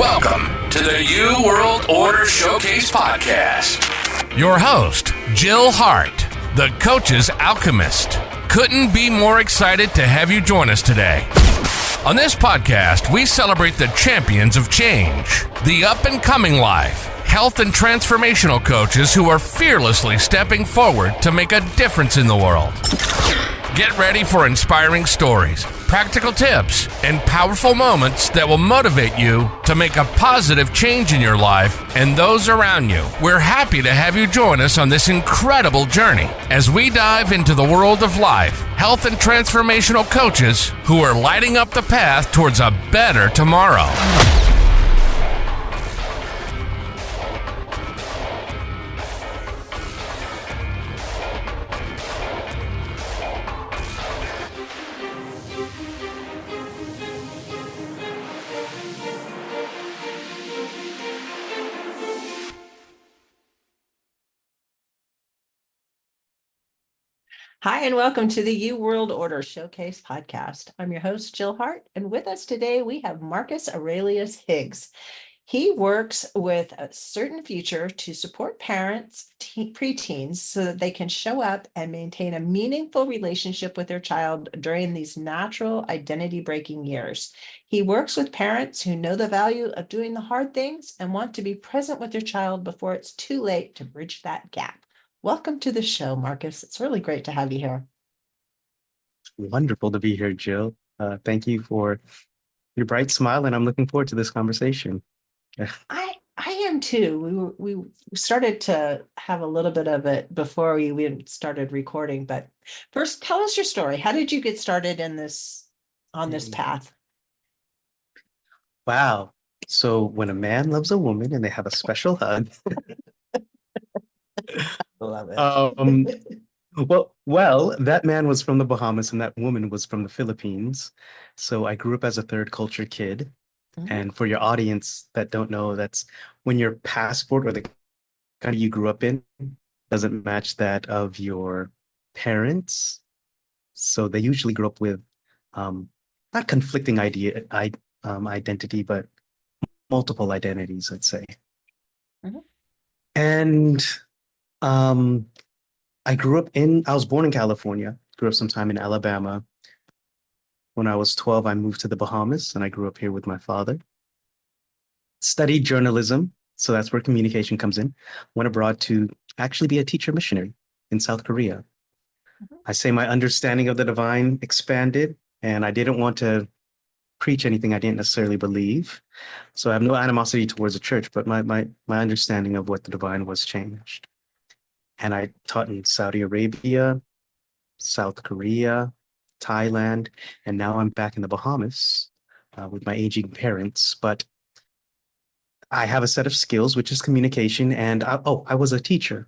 Welcome to the New World Order Showcase Podcast. Your host, Jill Hart, the Coach's Alchemist. Couldn't be more excited to have you join us today. On this podcast, we celebrate the champions of change, the up-and-coming life, health and transformational coaches who are fearlessly stepping forward to make a difference in the world. Get ready for inspiring stories, practical tips, and powerful moments that will motivate you to make a positive change in your life and those around you. We're happy to have you join us on this incredible journey as we dive into the world of life, health, and transformational coaches who are lighting up the path towards a better tomorrow. Hi, and welcome to the New World Order Showcase Podcast. I'm your host, Jill Hart, and with us today we have Marcus Aurelius Higgs. He works with a certain future to support parents, preteens, so that they can show up and maintain a meaningful relationship with their child during these natural identity-breaking years. He works with parents who know the value of doing the hard things and want to be present with their child before it's too late to bridge that gap. Welcome to the show, Marcus. It's really great to have you here. Wonderful to be here, Jill. Thank you for your bright smile, and I'm looking forward to this conversation. I am too. We started to have a little bit of it before we started recording, but first, tell us your story. How did you get started in this path? Wow. So when a man loves a woman and they have a special hug. Love it. Well, that man was from the Bahamas and that woman was from the Philippines. So I grew up as a third culture kid. Mm-hmm. And for your audience that don't know, that's when your passport or the country you grew up in doesn't match that of your parents. So they usually grew up with not conflicting identity, but multiple identities, I'd say. Mm-hmm. And I was born in California, grew up sometime in Alabama. When I was 12, I moved to the Bahamas and I grew up here with my father. Studied journalism, so that's where communication comes in. Went abroad to actually be a teacher missionary in South Korea. Mm-hmm. I say my understanding of the divine expanded, and I didn't want to preach anything I didn't necessarily believe. So I have no animosity towards the church, but my understanding of what the divine was changed. And I taught in Saudi Arabia, South Korea, Thailand, and now I'm back in the Bahamas with my aging parents. But I have a set of skills, which is communication. And I was a teacher,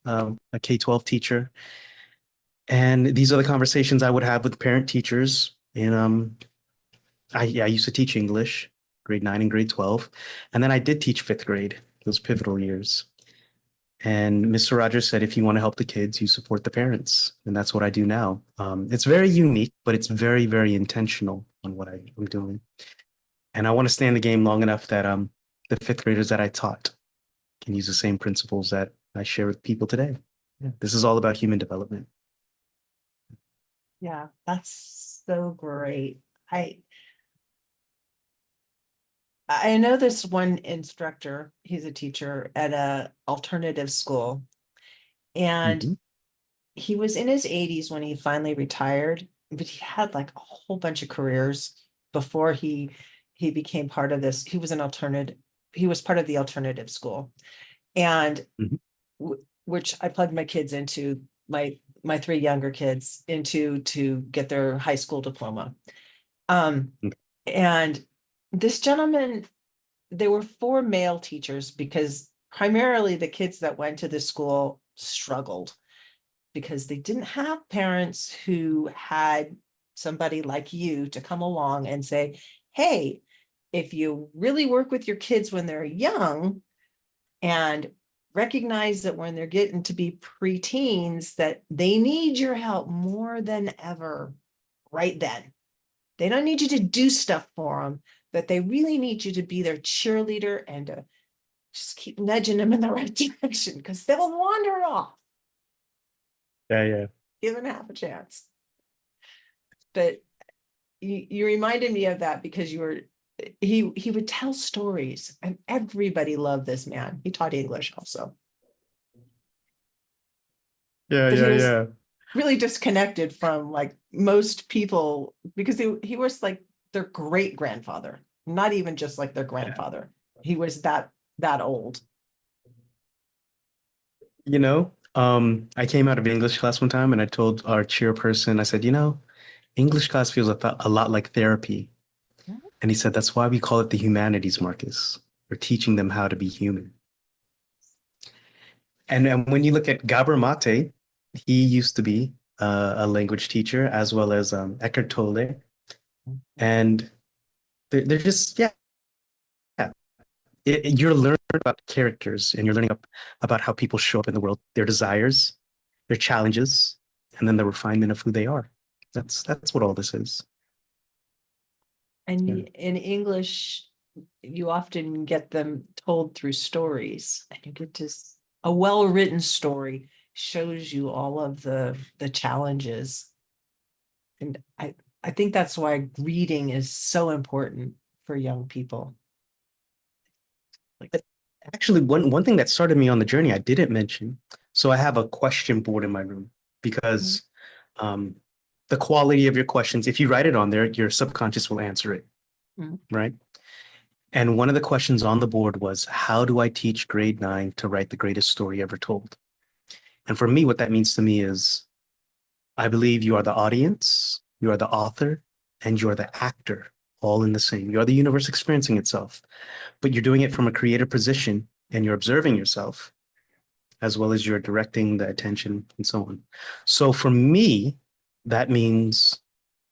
a K-12 teacher. And these are the conversations I would have with parent teachers. And I used to teach English, grade 9 and grade 12. And then I did teach 5th grade, those pivotal years. And Mr. Rogers said, if you want to help the kids, you support the parents. And that's what I do now. It's very unique, but it's very, very intentional on what I'm doing. And I want to stay in the game long enough that the 5th graders that I taught can use the same principles that I share with people today. Yeah, this is all about human development. Yeah, that's so great. I know this one instructor, he's a teacher at a alternative school, and mm-hmm. He was in his 80s when he finally retired, but he had like a whole bunch of careers before he became part of this. He was part of the alternative school, and mm-hmm. Which I plugged my kids into, my 3 younger kids into to get their high school diploma. And this gentleman, there were 4 male teachers because primarily the kids that went to this school struggled because they didn't have parents who had somebody like you to come along and say, hey, if you really work with your kids when they're young and recognize that when they're getting to be preteens, that they need your help more than ever right then. They don't need you to do stuff for them. that they really need you to be their cheerleader and to just keep nudging them in the right direction because they'll wander off. Yeah. Give them half a chance. But you reminded me of that because he would tell stories and everybody loved this man. He taught English also. But he was really disconnected from like most people because he was like their great grandfather, not even just like their grandfather. He was that old. I came out of English class one time and I told our chairperson, I said, English class feels a lot like therapy. And he said, that's why we call it the humanities, Marcus. We're teaching them how to be human. And when you look at Gabor Mate, he used to be a language teacher as well as Eckhart Tolle. And they're just, you're learning about characters and you're learning about how people show up in the world, their desires, their challenges, and then the refinement of who they are. That's what all this is. And in English, you often get them told through stories, and you get to a well-written story shows you all of the challenges. And I think that's why reading is so important for young people. Actually, one thing that started me on the journey I didn't mention. So I have a question board in my room because the quality of your questions, if you write it on there, your subconscious will answer it, right? And one of the questions on the board was, how do I teach grade 9 to write the greatest story ever told? And for me, what that means to me is, I believe you are the audience, you are the author, and you are the actor, all in the same. You are the universe experiencing itself, but you're doing it from a creative position and you're observing yourself, as well as you're directing the attention and so on. So for me, that means,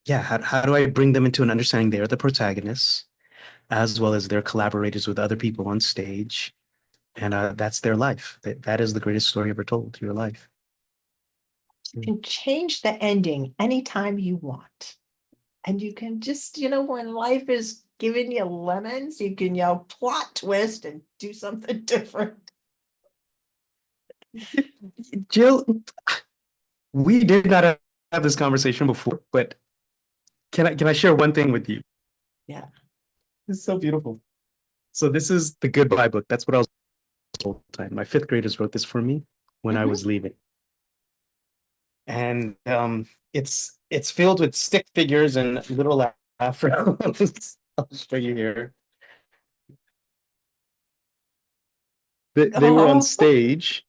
how do I bring them into an understanding they're the protagonists, as well as they're collaborators with other people on stage. And that's their life. That is the greatest story ever told, your life. You can change the ending anytime you want. And you can just, when life is giving you lemons, you can yell plot twist and do something different. Jill, we did not have this conversation before, but can I share one thing with you? Yeah. It's so beautiful. So this is the Goodbye book. That's what I was told the time. My fifth graders wrote this for me when I was leaving. And it's filled with stick figures and little afro. I'll show you here. They were on stage.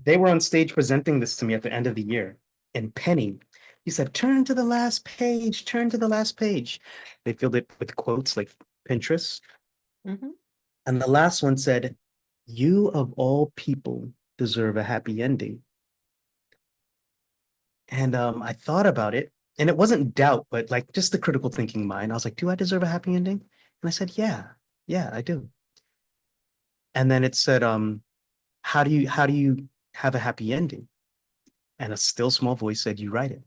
They were on stage presenting this to me at the end of the year. And Penny, he said, turn to the last page, turn to the last page. They filled it with quotes like Pinterest. And the last one said, you of all people deserve a happy ending. And I thought about it, and it wasn't doubt, but like just the critical thinking mind. I was like, do I deserve a happy ending? And I said, yeah, I do. And then it said, how do you have a happy ending? And a still small voice said, you write it.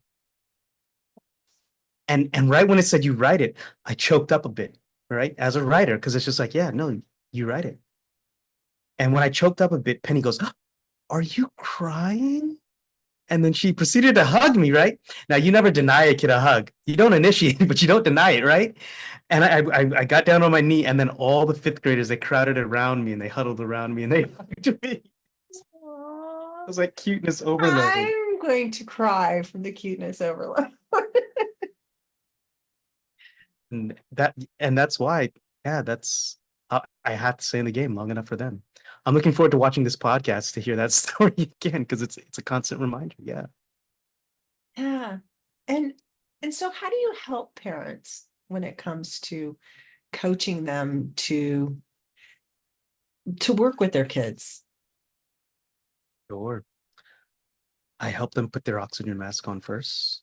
And right when it said you write it, I choked up a bit, right? As a writer, because it's just like, yeah, no, you write it. And when I choked up a bit, Penny goes, are you crying? And then she proceeded to hug me, right? Now, you never deny a kid a hug. You don't initiate, but you don't deny it, right? And I got down on my knee, and then all the fifth graders, they crowded around me, and they huddled around me, and they hugged me. It was like cuteness overload. I'm going to cry from the cuteness overload. And that's why, that's I have to stay in the game long enough for them. I'm looking forward to watching this podcast to hear that story again because it's a constant reminder. Yeah. And so how do you help parents when it comes to coaching them to work with their kids? Sure. I help them put their oxygen mask on first.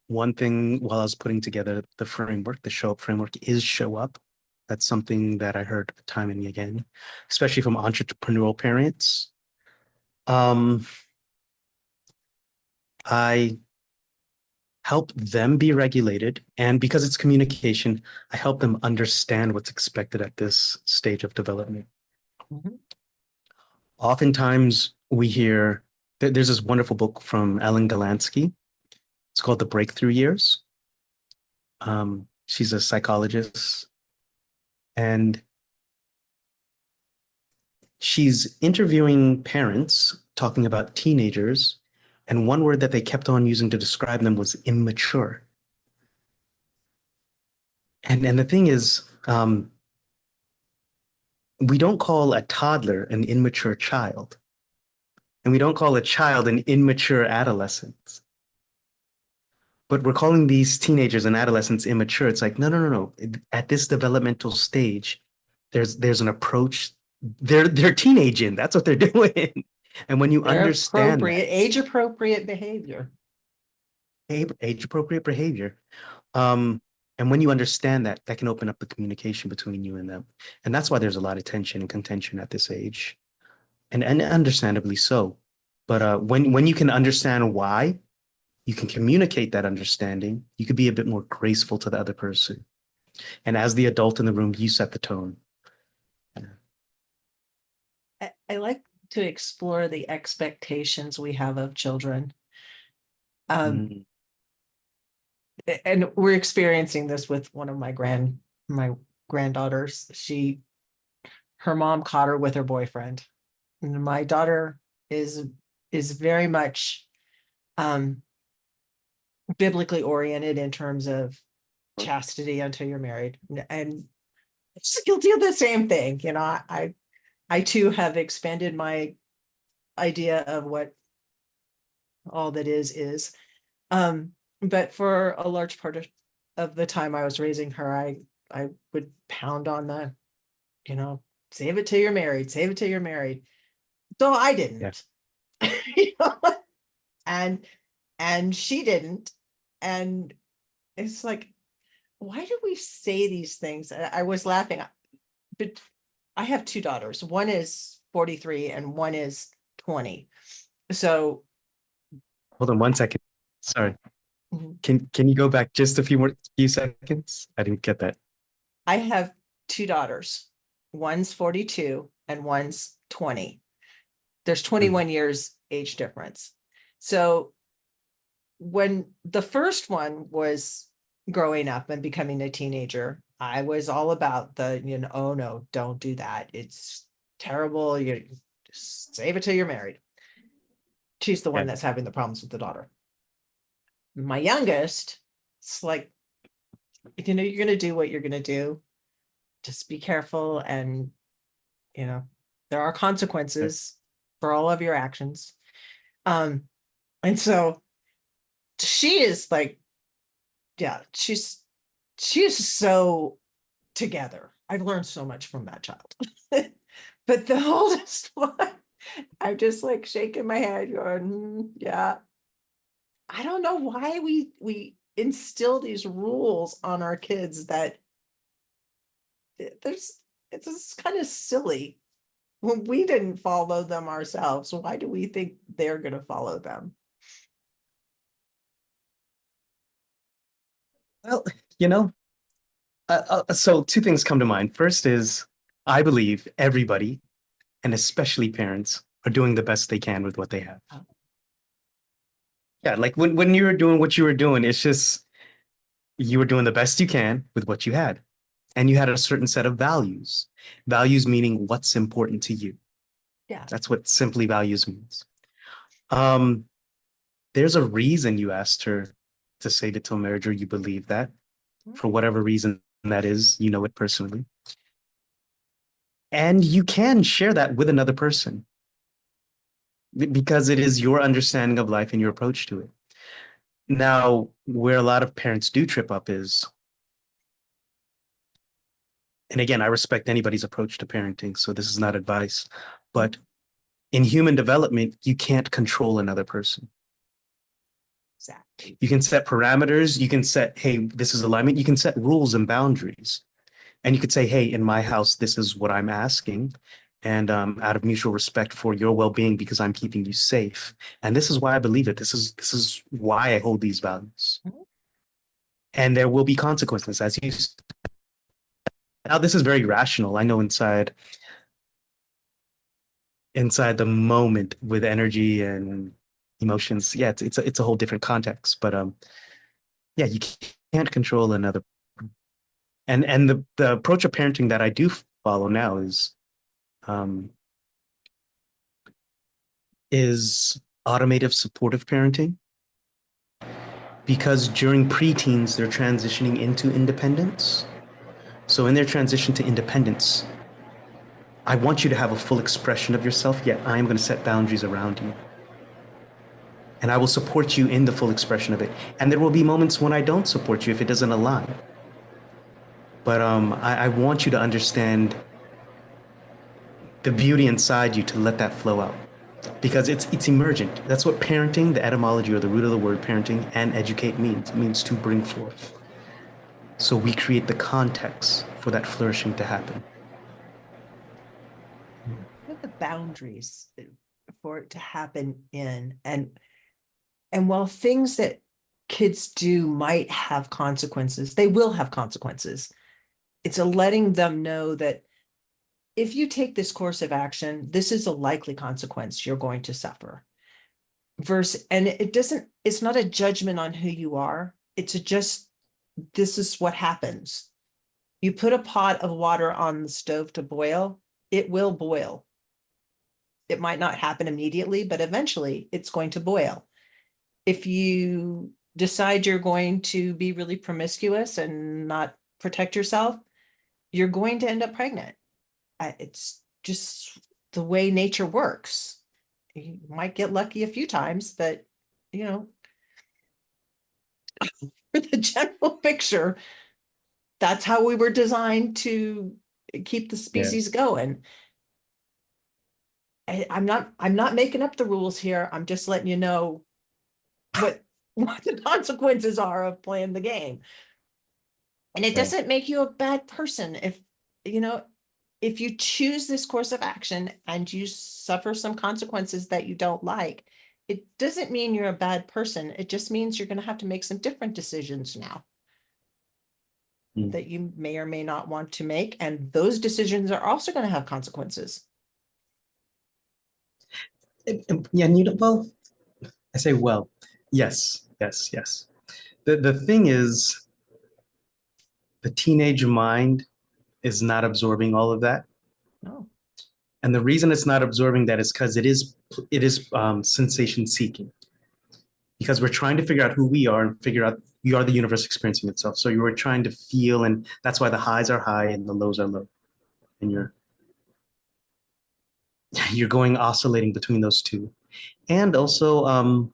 One thing while I was putting together the framework, the show up framework, is show up. That's something that I heard time and again, especially from entrepreneurial parents. I help them be regulated. And because it's communication, I help them understand what's expected at this stage of development. Mhm. Oftentimes we hear there's this wonderful book from Ellen Galansky. It's called The Breakthrough Years. She's a psychologist, and she's interviewing parents talking about teenagers, and one word that they kept on using to describe them was immature. And the thing is, we don't call a toddler an immature child, and we don't call a child an immature adolescent. But we're calling these teenagers and adolescents immature. It's like, no, no, no, no. At this developmental stage, there's an approach. They're teenaging. That's what they're doing. And when you They're understand that, appropriate, age appropriate behavior. age appropriate behavior, um, and when you understand that, that can open up the communication between you and them. And that's why there's a lot of tension and contention at this age, and understandably so. But when you can understand why, you can communicate that understanding. You could be a bit more graceful to the other person. And as the adult in the room, you set the tone. I like to explore the expectations we have of children. Um, and we're experiencing this with one of my granddaughters. Her mom caught her with her boyfriend. And my daughter is very much biblically oriented in terms of chastity until you're married. And she's guilty of the same thing. You know, I too have expanded my idea of what all that is. But for a large part of the time I was raising her, I would pound on the, save it till you're married, save it till you're married. So I didn't. Yeah. You know? And she didn't. And it's like, why do we say these things? I was laughing, but I have two daughters. One is 43 and one is 20. So Hold on one second. Sorry. Mhm. Can you go back just a few seconds? I didn't get that. I have two daughters. One's 42 and one's 20. There's 21 years age difference. So when the first one was growing up and becoming a teenager, I was all about the, oh no, don't do that. It's terrible. You just save it till you're married. She's the one Yeah. that's having the problems with the daughter. My youngest, it's like, you're going to do what you're going to do. Just be careful. And, there are consequences for all of your actions. And so she is like, yeah, she is so together. I've learned so much from that child. But the oldest one, I'm just like shaking my head going, yeah. I don't know why we instill these rules on our kids that it's just kind of silly. When we didn't follow them ourselves, why do we think they're going to follow them? Well, you know, so two things come to mind. First is I believe everybody, and especially parents, are doing the best they can with what they have. Yeah, like when you were doing what you were doing, it's just you were doing the best you can with what you had. And you had a certain set of values. Values meaning what's important to you. Yeah. That's what simply values means. There's a reason you asked her to save it till marriage, or you believe that. For whatever reason that is, you know it personally. And you can share that with another person because it is your understanding of life and your approach to it. Now, where a lot of parents do trip up is, and again, I respect anybody's approach to parenting, so this is not advice, but in human development, you can't control another person. Exactly. You can set parameters, you can set, hey, this is alignment, you can set rules and boundaries. And you could say, hey, in my house, this is what I'm asking. and out of mutual respect for your well-being, because I'm keeping you safe. And this is why I believe it. This is why I hold these values. And there will be consequences, as you said. Now, this is very rational. I know inside the moment with energy and emotions, yeah, it's a whole different context. But yeah, you can't control another. And the approach of parenting that I do follow now um, is automative supportive parenting, because during preteens they're transitioning into independence. So in their transition to independence, I want you to have a full expression of yourself, yet I am going to set boundaries around you. And I will support you in the full expression of it. And there will be moments when I don't support you if it doesn't align. But I want you to understand the beauty inside you to let that flow out. Because it's emergent. That's what parenting, the etymology or the root of the word parenting, and educate means. It means to bring forth. So we create the context for that flourishing to happen. What are the boundaries for it to happen in? And while things that kids do might have consequences, they will have consequences. It's a letting them know that if you take this course of action, this is a likely consequence you're going to suffer. And it's not a judgment on who you are. It's just, this is what happens. You put a pot of water on the stove to boil, it will boil. It might not happen immediately, but eventually it's going to boil. If you decide you're going to be really promiscuous and not protect yourself, you're going to end up pregnant. It's just the way nature works. You might get lucky a few times, but for the general picture, that's how we were designed to keep the species going. I'm not making up the rules here. I'm just letting you know what the consequences are of playing the game. And it doesn't make you a bad person if you choose this course of action and you suffer some consequences that you don't like. It doesn't mean you're a bad person. It just means you're going to have to make some different decisions now that you may or may not want to make. And those decisions are also going to have consequences. Yeah, and well, I say, well, yes. The thing is, the teenage mind is not absorbing all of that. No. And the reason it's not absorbing that is because it is sensation seeking. Because we're trying to figure out who we are and figure out we are the universe experiencing itself. So you were trying to feel, and that's why the highs are high and the lows are low. And you're going oscillating between those two. And also,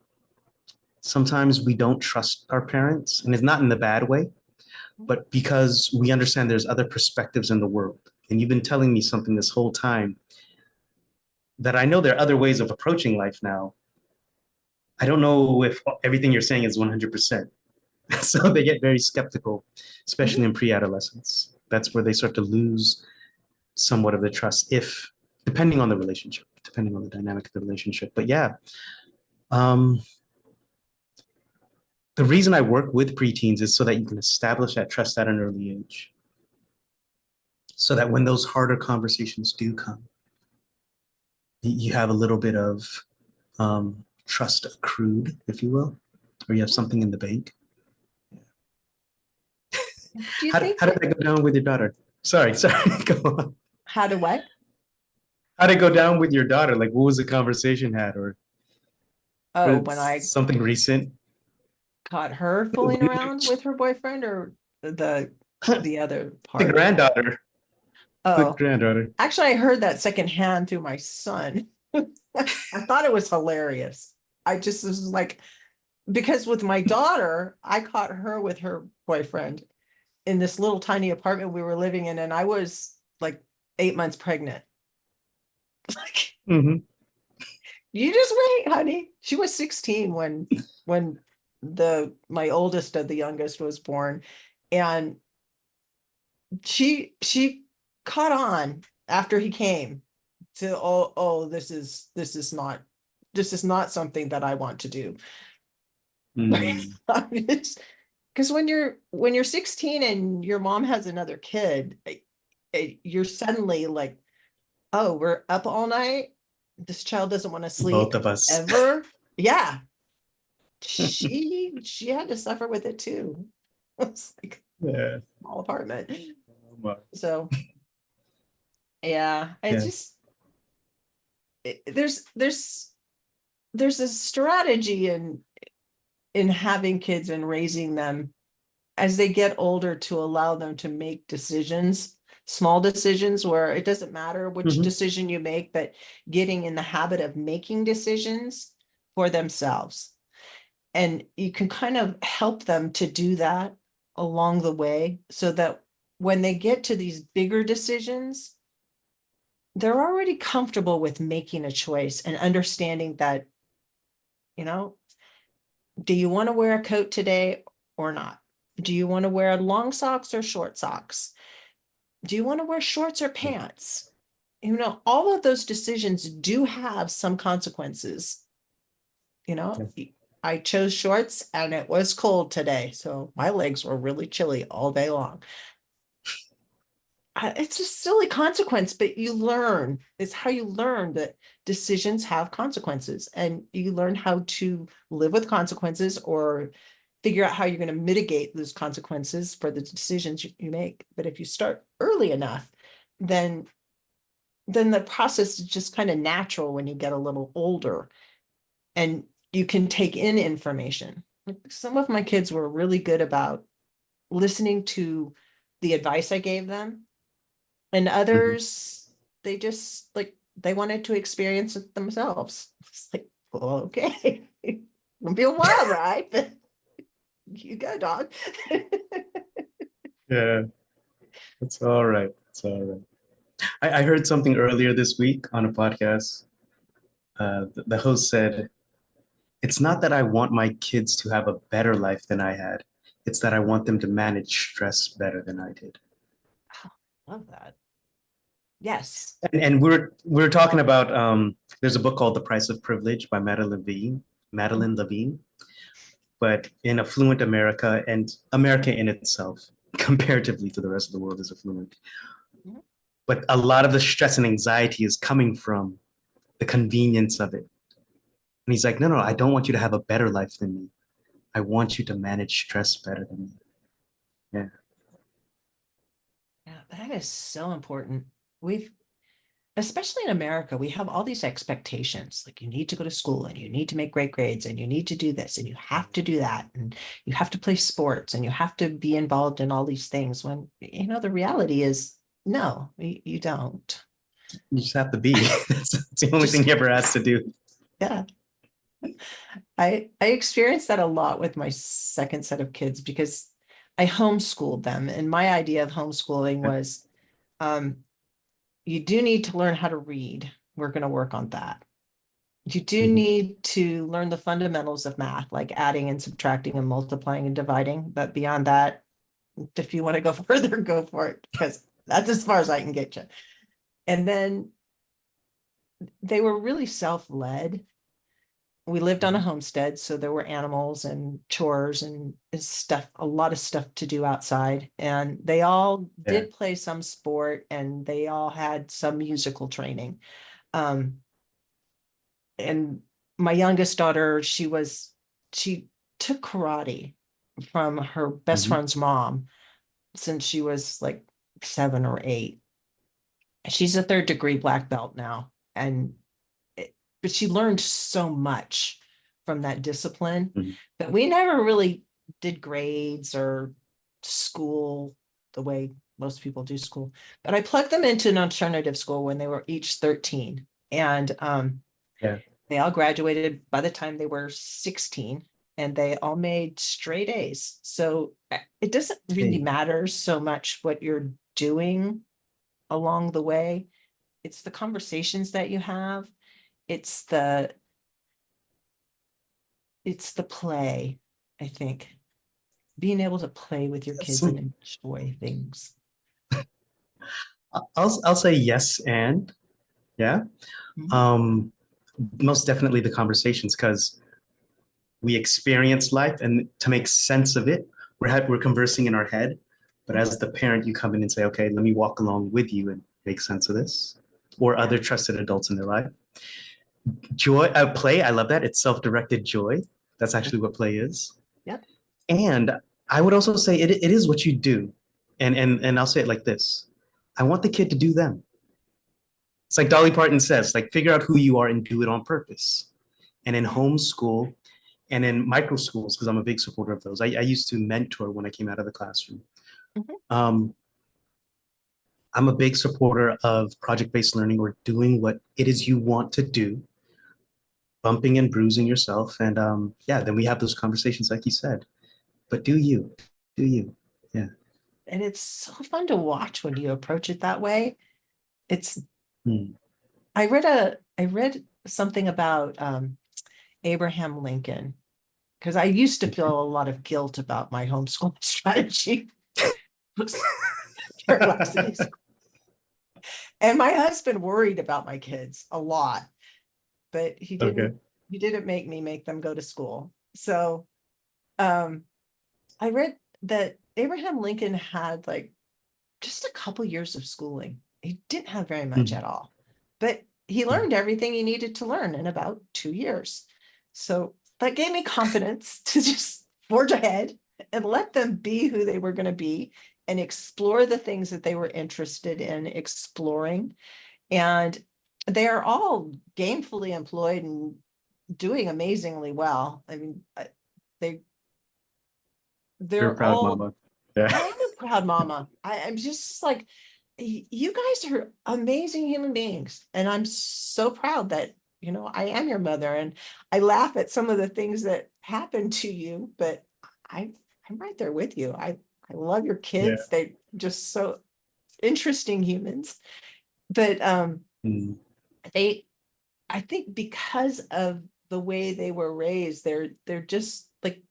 sometimes we don't trust our parents, and it's not in the bad way, but because we understand there's other perspectives in the world. And you've been telling me something this whole time, that I know there are other ways of approaching life now. I don't know if everything you're saying is 100%. So they get very skeptical, especially in pre-adolescence. That's where they start to lose somewhat of the trust, depending on the relationship, depending on the dynamic of the relationship. But yeah, the reason I work with preteens is so that you can establish that trust at an early age. So that when those harder conversations do come, you have a little bit of trust accrued, if you will, or you have something in the bank. Do you How think did that go down with your daughter? Sorry, go on. how to what? How did it go down with your daughter? Like, what was the conversation had, or When I something recent? caught her fooling around with her boyfriend, or the other The part? granddaughter. The Oh, granddaughter. actually, I heard that secondhand through my son. I thought it was hilarious. I just was like, because with my daughter, I caught her with her boyfriend in this little tiny apartment we were living in, and I was like 8 months pregnant. Like, Mm-hmm. you just wait, honey. She was 16 when my oldest of the youngest was born, and she caught on after he came to, oh, this is not something that I want to do. Mm. Because when you're 16 and your mom has another kid, you're suddenly like, oh, we're up all night. This child doesn't want to sleep Both of us. ever. Yeah. She had to suffer with it too. It's like Yeah. a small apartment. Oh my. So yeah, Yeah. there's a strategy in having kids and raising them as they get older to allow them to make decisions, small decisions where it doesn't matter which Mhm. decision you make, but getting in the habit of making decisions for themselves. And you can kind of help them to do that along the way so that when they get to these bigger decisions, they're already comfortable with making a choice and understanding that, you know, do you want to wear a coat today or not? Do you want to wear long socks or short socks? Do you want to wear shorts or pants? All of those decisions do have some consequences. Yeah. I chose shorts and it was cold today, so my legs were really chilly all day long. It's a silly consequence, but you learn. It's how you learn that decisions have consequences, and you learn how to live with consequences or figure out how you're going to mitigate those consequences for the decisions you make. But if you start early enough, then the process is just kind of natural when you get a little older and you can take in information. Some of my kids were really good about listening to the advice I gave them, and Mhm. others, they just like they wanted to experience it themselves. It's like, well, okay, it'll be a wild ride, but you go, dog. Yeah. It's all right. It's all right. I heard something earlier this week on a podcast. The host said, "It's not that I want my kids to have a better life than I had. It's that I want them to manage stress better than I did." Love that. Yes. And we're talking about there's a book called The Price of Privilege by Madeline Levine, but in affluent America, and America in itself, comparatively to the rest of the world, is affluent. Mhm. But a lot of the stress and anxiety is coming from the convenience of it. And he's like, no, I don't want you to have a better life than me. I want you to manage stress better than me. Yeah. Yeah, that is so important. We've Especially in America, we have all these expectations. Like, you need to go to school and you need to make great grades and you need to do this and you have to do that and you have to play sports and you have to be involved in all these things, when the reality is no, you don't. You just have to be. That's the only thing Just he ever has to do. yeah. I experienced that a lot with my second set of kids because I homeschooled them, and my idea of homeschooling was um, you do need to learn how to read. We're going to work on that. You do Mhm. need to learn the fundamentals of math, like adding and subtracting and multiplying and dividing. But beyond that, if you want to go further, go for it, because that's as far as I can get you. And then they were really self-led. We lived on a Mhm. homestead, so there were animals and chores and stuff, a lot of stuff to do outside. And they all Yeah. did play some sport and they all had some musical training. Um, and my youngest daughter, she took karate from her best Mhm. friend's mom since she was like 7 or 8. She's a third degree black belt now, but she learned so much from that discipline. Mhm. But we never really did grades or school the way most people do school. But I plugged them into an alternative school when they were each 13. And Yeah. they all graduated by the time they were 16, and they all made straight A's. So it doesn't really Hey, matter so much what you're doing along the way. It's the conversations that you have. It's the it's the play, I think. Being able to play with your kids and some, enjoy things. I'll say yes and Yeah. Um, Most definitely the conversations, because we experience life, and to make sense of it, we're conversing in our head. But as the parent, you come in and say, okay, let me walk along with you and make sense of this, or other trusted adults in their life. Joy, play, I love that. It's self-directed joy. That's actually what play is. Yep. And I would also say it is what you do. And I'll say it like this. I want the kid to do them. It's like Dolly Parton says, like, figure out who you are and do it on purpose. And in homeschool and in micro schools, because I'm a big supporter of those, I used to mentor when I came out of the classroom. Um, I'm a big supporter of project-based learning, or doing what it is you want to do, bumping and bruising yourself. And yeah, then we have those conversations, like you said. But do you? Do you? Yeah. And it's so fun to watch when you approach it that way. It's Hmm. I read something about Abraham Lincoln, because I used to feel a lot of guilt about my homeschool strategy. Paralysis. And my husband worried about my kids a lot, but Okay. he didn't make them go to school. So I read that Abraham Lincoln had like just a couple years of schooling. He didn't have very much Hmm. at all, but he learned everything he needed to learn in about 2 years. So that gave me confidence to just forge ahead and let them be who they were going to be and explore the things that they were interested in exploring. And they are all gainfully employed and doing amazingly well. I mean, they You're a they're proud all mama. Yeah. I am a proud mama. I'm just like, you guys are amazing human beings. And I'm so proud that, I am your mother. And I laugh at some of the things that happen to you, but I, I'm right there with you. I love your Yeah. kids. They're just so interesting humans. But Hmm. they, I think because of the way they were raised, they're just like,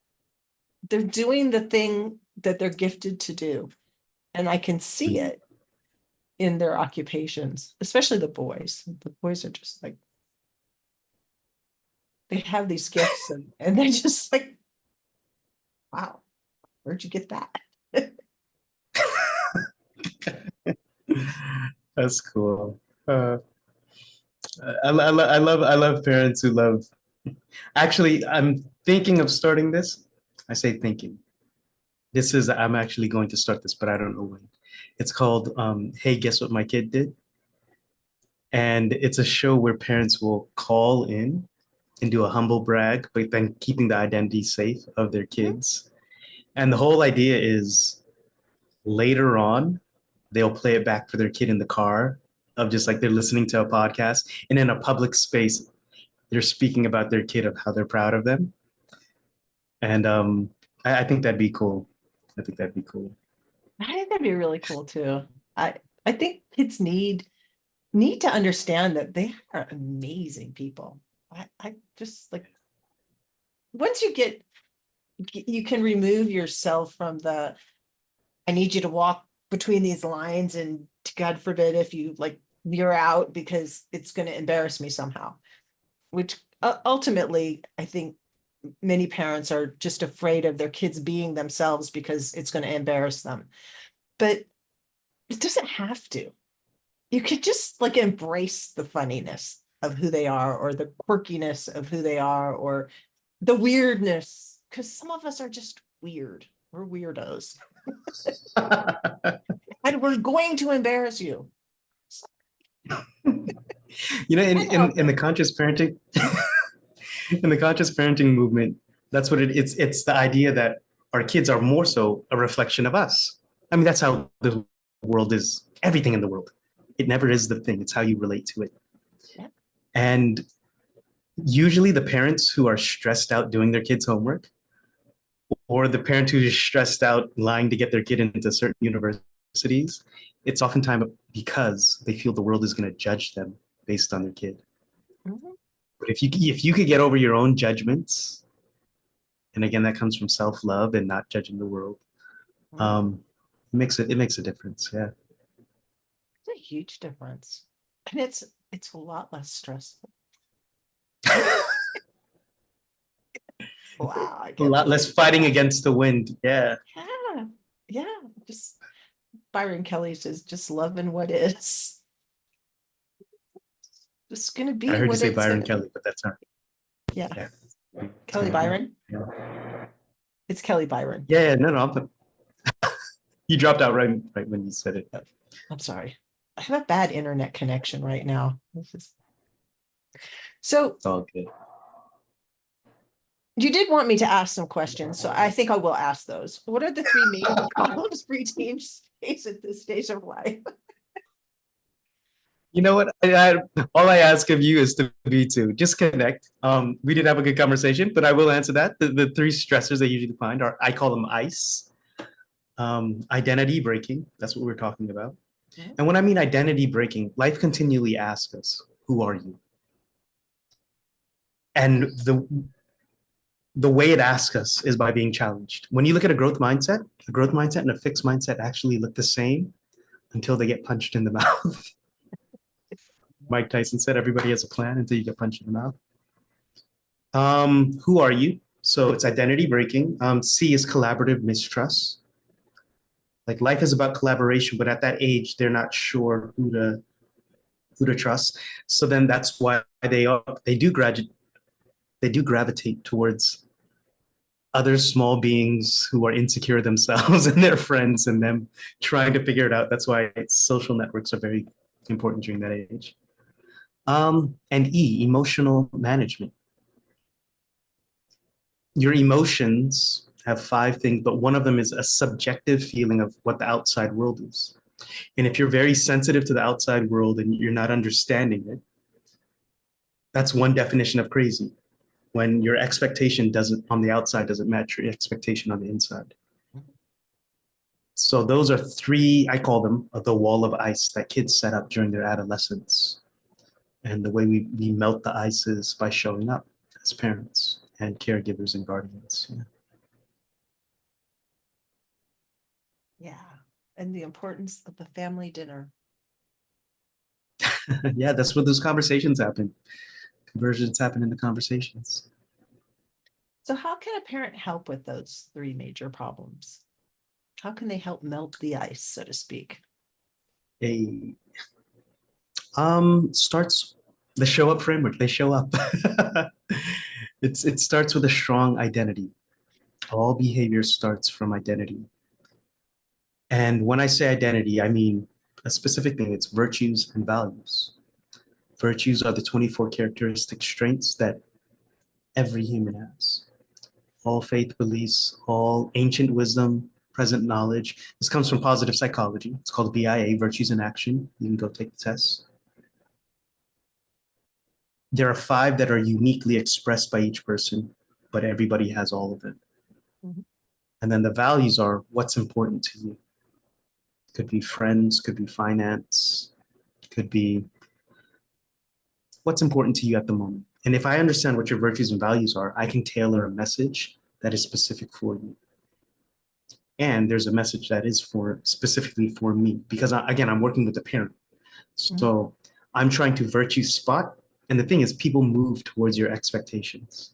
they're doing the thing that they're gifted to do. And I can see Hmm. it in their occupations, especially the boys. The boys are just like, they have these gifts and they're just like, wow, where'd you get that? That's cool. I love parents who love. Actually, I'm thinking of starting this. I say thinking. I'm actually going to start this, but I don't know when. It's called Hey, Guess What My Kid Did? And it's a show where parents will call in and do a humble brag, but then keeping the identity safe of their kids. And the whole idea is later on, they'll play it back for their kid in the car, of just like they're listening to a podcast, and in a public space, they're speaking about their kid, of how they're proud of them. And I think that'd be cool. I think that'd be cool. I think that'd be really cool too. I think kids need to understand that they are amazing people. I just like, once you can remove yourself from the, I need you to walk between these lines, and God forbid if you like veer out because it's going to embarrass me somehow, which ultimately I think many parents are just afraid of their kids being themselves because it's going to embarrass them. But it doesn't have to. You could just like embrace the funniness of who they are, or the quirkiness of who they are, or the weirdness, because some of us are just weird. We're weirdos. And we're going to embarrass you. Can't help In the it. conscious parenting, in the conscious parenting movement, that's what it's the idea that our kids are more so a reflection of us. I mean, that's how the world is, everything in the world. It never is the thing, it's how you relate to it. Yeah. And usually the parents who are stressed out doing their kids' homework, or the parent who is stressed out lying to get their kid into certain universities, it's oftentimes because they feel the world is going to judge them based on their kid. Mhm. But if you could get over your own judgments, and again that comes from self-love and not judging the world, Mhm. um, it makes a difference. Yeah. It's a huge difference. And it's It's a lot less stressful. Wow, I A can't lot less believe fighting that. against the wind. Yeah. Yeah, yeah. Just Byron Kelly says, just loving what is. Just gonna I be heard you what say it's Byron gonna be. Kelly, but that's all Yeah. right. Yeah. Kelly Byron. Yeah. It's Kelly Byron. Yeah, no, no. You dropped out right when you said it. I'm sorry. I have a bad internet connection right now. So It's all good. you did want me to ask some questions, so I think I will ask those. What are the three main problems preteens face at this stage of life? You know what? All I ask of you is to just connect. We did have a good conversation, but I will answer that. The three stressors they usually find are, I call them ICE. Identity breaking. That's what we're talking about. Mhm. And when I mean identity breaking, life continually asks us, who are you? And the way it asks us is by being challenged. When you look at a growth mindset and a fixed mindset actually look the same until they get punched in the mouth. Mike Tyson said, everybody has a plan until you get punched in the mouth. Who are you? So it's identity breaking. C is collaborative mistrust. Like life is about collaboration, but at that age, they're not sure who to trust. So then that's why they do gravitate towards other small beings who are insecure themselves and their friends and them trying to figure it out. That's why social networks are very important during that age. And E, emotional management. Your emotions have five things, but one of them is a subjective feeling of what the outside world is. And if you're very sensitive to the outside world and you're not understanding it, that's one definition of crazy. When your expectation doesn't on the outside doesn't match your expectation on the inside. So those are three, I call them the wall of ice that kids set up during their adolescence. And the way we melt the ice is by showing up as parents and caregivers and guardians. Yeah. Yeah. And the importance of the family dinner. Yeah, that's where those conversations happen. Conversions happen in the conversations. So how can a parent help with those three major problems? How can they help melt the ice, so to speak? A starts the show up framework. They show up. It starts with a strong identity. All behavior starts from identity. And when I say identity, I mean a specific thing. It's virtues and values. Virtues are the 24 characteristic strengths that every human has. All faith beliefs, all ancient wisdom, present knowledge. This comes from positive psychology. It's called VIA, Virtues in Action. You can go take the test. There are five that are uniquely expressed by each person, but everybody has all of it. Mhm. And then the values are what's important to you. Could be friends, could be finance, could be what's important to you at the moment. And if I understand what your virtues and values are, I can tailor a message that is specific for you. And there's a message that is for specifically for me because again, I'm working with a parent. Mhm. So I'm trying to virtue spot. And the thing is, people move towards your expectations.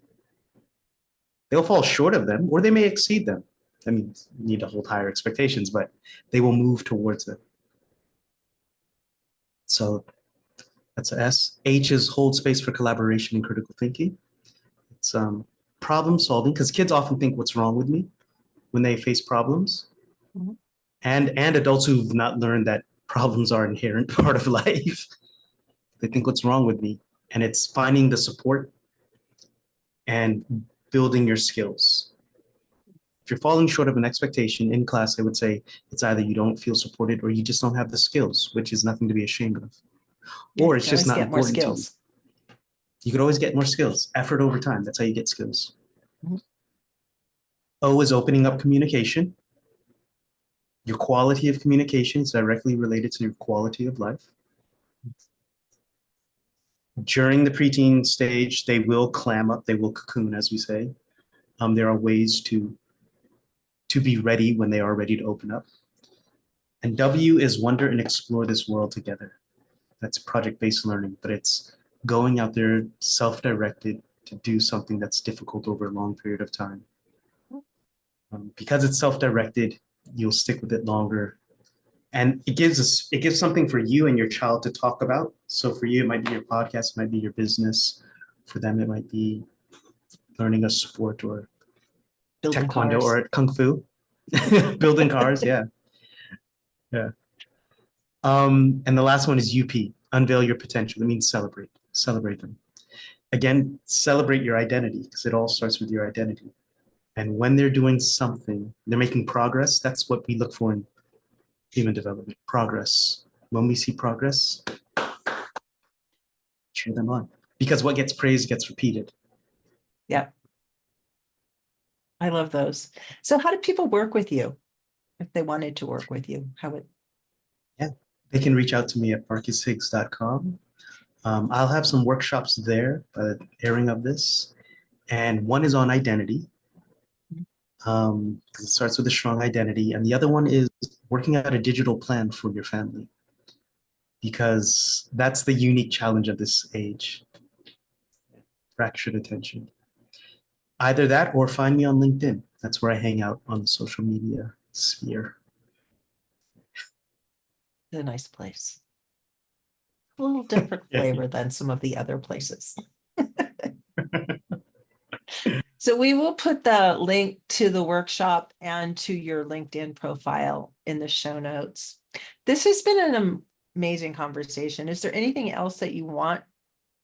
They'll fall short of them or they may exceed them. I mean, you need to hold higher expectations, but they will move towards them. So that's S. H is hold space for collaboration and critical thinking. It's problem solving because kids often think what's wrong with me when they face problems. Mhm. And adults who've not learned that problems are an inherent part of life. They think what's wrong with me. And it's finding the support and building your skills. If you're falling short of an expectation in class, I would say it's either you don't feel supported or you just don't have the skills, which is nothing to be ashamed of. Yeah, Or you it's can just always not get more important to you. skills. You could always get more skills. Effort over time. That's how you get skills. Mhm. O is opening up communication. Your quality of communication is directly related to your quality of life. During the preteen stage, they will clam up, they will cocoon, as we say. There are ways to be ready when they are ready to open up. And W is wonder and explore this world together. That's project-based learning, but it's going out there self-directed to do something that's difficult over a long period of time. Because it's self-directed, you'll stick with it longer. And it gives something for you and your child to talk about. So for you, it might be your podcast, it might be your business. For them, it might be learning a sport or Building taekwondo cars. or kung fu. Building cars, yeah. Yeah. And the last one is UP, unveil your potential. It means celebrate them. Again, celebrate your identity, because it all starts with your identity. And when they're doing something, they're making progress. That's what we look for in human development, progress. When we see progress, cheer them on, because what gets praised gets repeated. Yeah. I love those. So how do people work with you if they wanted to work with you? They can reach out to me at marcushiggs.com. I'll have some workshops there, airing of this. And one is on identity, because it starts with a strong identity. And the other one is working out a digital plan for your family, because that's the unique challenge of this age. Fractured attention. Either that or find me on LinkedIn. That's where I hang out on the social media sphere. It's a nice place. A little different flavor than some of the other places. So we will put the link to the workshop and to your LinkedIn profile in the show notes. This has been an amazing conversation. Is there anything else that you want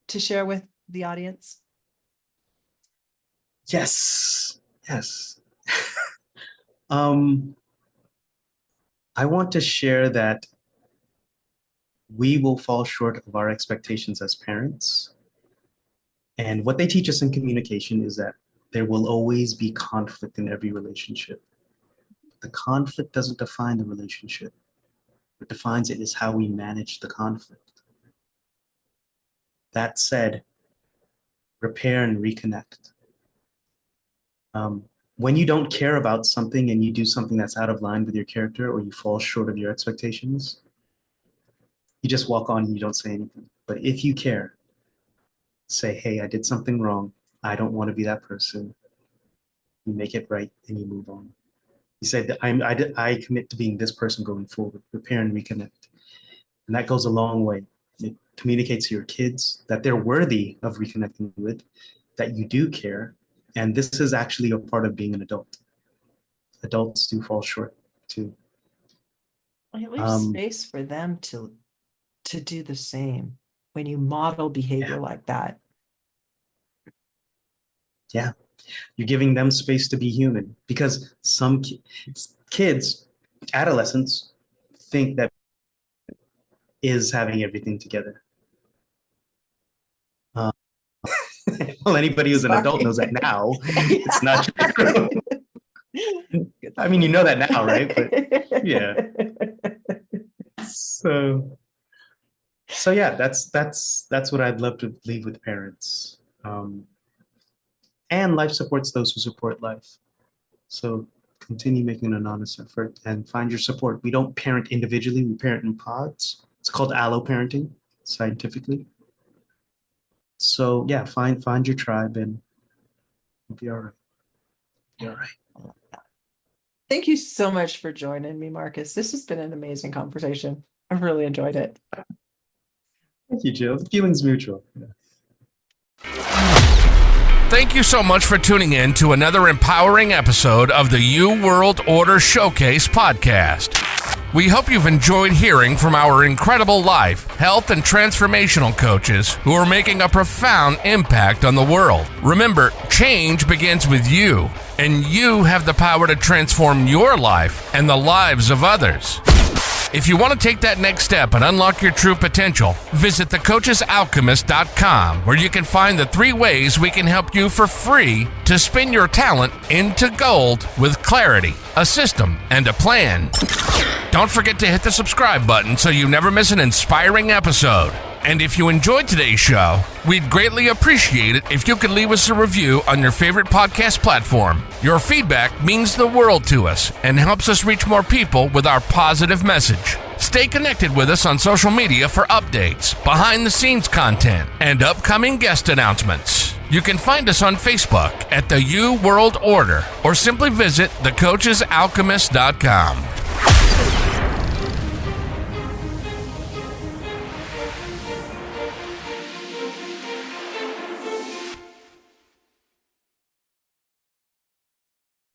to share with the audience? Yes. I want to share that we will fall short of our expectations as parents. And what they teach us in communication is that there will always be conflict in every relationship. The conflict doesn't define the relationship. What defines it is how we manage the conflict. That said, repair and reconnect. When you don't care about something and you do something that's out of line with your character, or you fall short of your expectations, you just walk on and you don't say anything. But if you care, say, hey, I did something wrong. I don't want to be that person. You make it right and you move on. You said, I commit to being this person going forward. Repair and reconnect. And that goes a long way. It communicates to your kids that they're worthy of reconnecting with, that you do care. And this is actually a part of being an adult. Adults do fall short too. It leaves space for them to do the same when you model behavior like that. Yeah, you're giving them space to be human, because some kids, adolescents, think that is having everything together. Well, anybody who's an adult knows that now. It's not true. I mean, you know that now, right? But yeah. So yeah, that's what I'd love to leave with parents. And life supports those who support life. So continue making an honest effort and find your support. We don't parent individually, we parent in pods. It's called allo-parenting scientifically. So yeah, find your tribe and you'll be all right. Be all right. Thank you so much for joining me, Marcus. This has been an amazing conversation. I've really enjoyed it. Thank you, Jill. The feeling's mutual. Yeah. Thank you so much for tuning in to another empowering episode of the You World Order Showcase podcast. We hope you've enjoyed hearing from our incredible life, health, and transformational coaches who are making a profound impact on the world. Remember, change begins with you, and you have the power to transform your life and the lives of others. If you want to take that next step and unlock your true potential, visit thecoachesalchemist.com, where you can find the 3 ways we can help you for free to spin your talent into gold with clarity, a system, and a plan. Don't forget to hit the subscribe button so you never miss an inspiring episode. And if you enjoyed today's show, we'd greatly appreciate it if you could leave us a review on your favorite podcast platform. Your feedback means the world to us and helps us reach more people with our positive message. Stay connected with us on social media for updates, behind-the-scenes content, and upcoming guest announcements. You can find us on Facebook at the U World Order or simply visit thecoachesalchemist.com.